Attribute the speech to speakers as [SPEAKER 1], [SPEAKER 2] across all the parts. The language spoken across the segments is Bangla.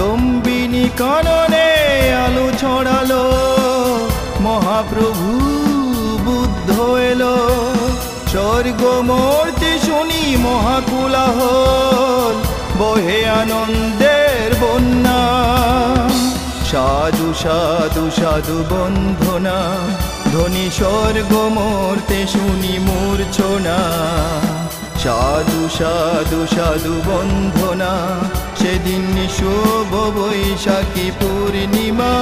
[SPEAKER 1] লম্বিনী কাননে আলো ছড়ালো, মহাপ্রভু বুদ্ধ এলো। স্বর্গ মূর্তি শুনি মহাকুলাহল, বহে আনন্দের বন্যা। সাধু সাধু সাধু বন্ধনা, ধ্বনি স্বর্গ মূর্তি শুনি মূর্ছনা। সাধু সাধু সাধু বন্ধনা, সেদিন শুভ বৈশাখী পূর্ণিমা।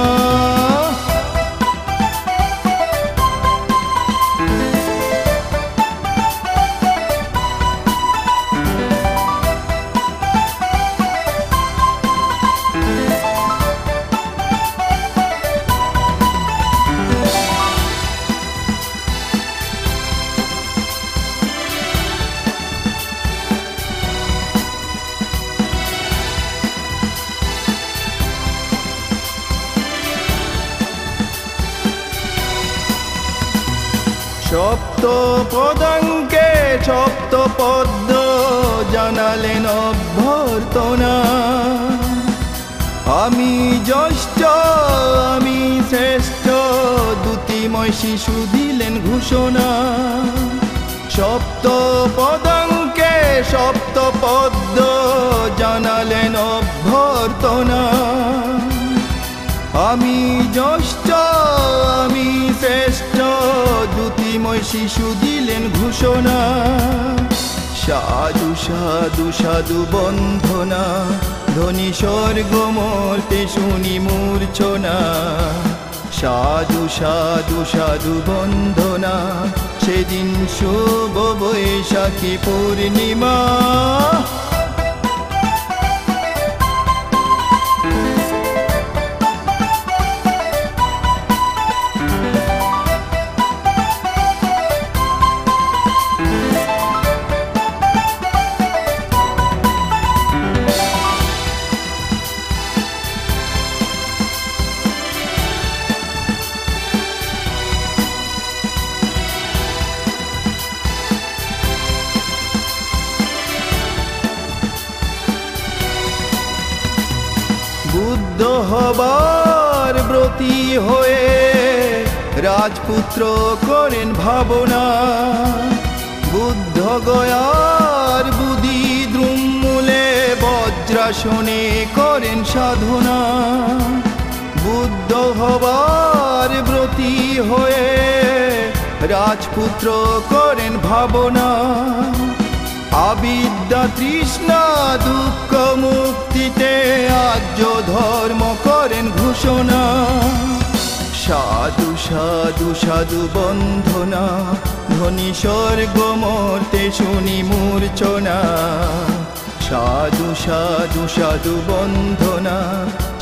[SPEAKER 1] সপ্ত পদাঙ্কে সপ্ত পদ্ম জানালেন অভ্যর্থনা। আমি জ্যেষ্ঠ আমি শ্রেষ্ঠ, দ্যুতিময় শিশু দিলেন ঘোষণা। সপ্ত পদাঙ্কে সপ্ত পদ্ম জানালেন অভ্যর্থনা। আমি জ্যেষ্ঠ আমি শ্রেষ্ঠ, দ্যুতিময় শিশু দিলেন ঘোষণা। সাধু সাধু সাধু বন্ধনা, ধ্বনি স্বর্গ মূর্তি শুনি মূর্ছনা। সাধু সাধু সাধু বন্ধনা, সেদিন শুভ বৈশাখী পূর্ণিমা। বুদ্ধ হবার ব্রতী হয়ে রাজপুত্র করেন ভাবনা। বুদ্ধ গয়ার বুদ্ধি দ্রুমমূলে বজ্রাসনে করেন সাধনা। বুদ্ধ হবার ব্রতী হয়ে রাজপুত্র করেন ভাবনা। আবিদ্যা তৃষ্ণা দুঃখ মুক্তিতে আর্য ধর্ম করেন ঘোষণা। সাধু সাধু সাধু বন্ধনা, ধ্বনি স্বর্গ মূর্তি শুনি মূর্ছনা। সাধু সাধু সাধু বন্ধনা,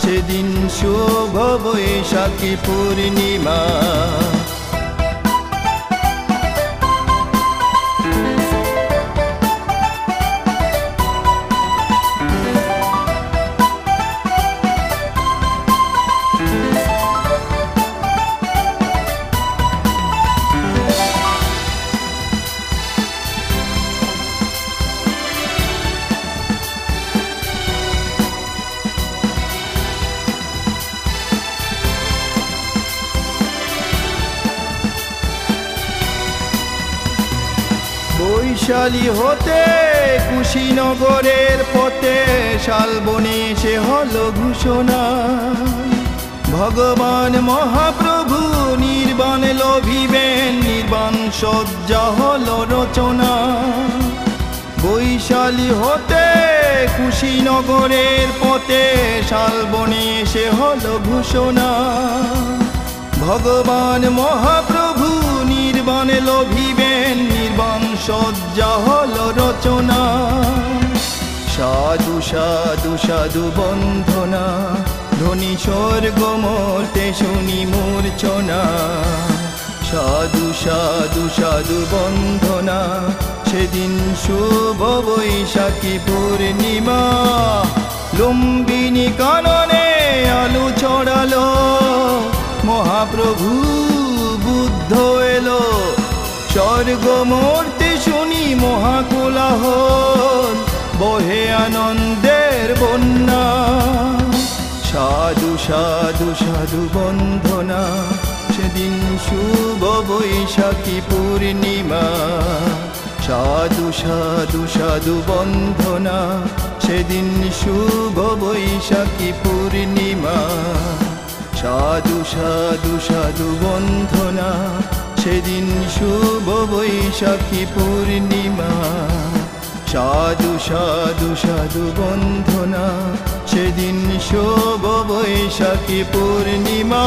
[SPEAKER 1] সেদিন শুভ বৈশাখী পূর্ণিমা। বৈশালী হতে কুশীনগরের পথে শালবনে সে হলো ঘোষণা। ভগবান মহাপ্রভু নির্বাণ লোভিবেন, নির্বাণ সজ্জা হলো রচনা। বৈশালী হতে কুশীনগরের পথে শালবনে সে হলো ঘোষণা। ভগবান মহাপ্রভু নির্বাণ লোভিবেন, নির্বাণ সজ্জা হলো রচনা। সাধু সাধু সাধু বন্ধনা, ধ্বনি স্বর্গ মূর্তি শুনি মূর্ছনা। সাধু সাধু সাধু বন্ধনা, সেদিন শুভ বৈশাখী পূর্ণিমা। লম্বিনী কাননে আলো ছড়ালো, মহাপ্রভু বুদ্ধ এলো। স্বর্গ মূর্তি শুনি মহাকুলাহল, বহে আনন্দের বন্যা। বৈশাখী পূর্ণিমা। সাধু সাধু সাধু বন্ধনা, সেদিন শুভ বৈশাখী পূর্ণিমা। সাধু সাধু সাধু বন্ধনা, সেদিন শুভ বৈশাখী পূর্ণিমা। সাধু সাধু সাধু বন্ধনা, সেদিন শুভ বৈশাখী পূর্ণিমা।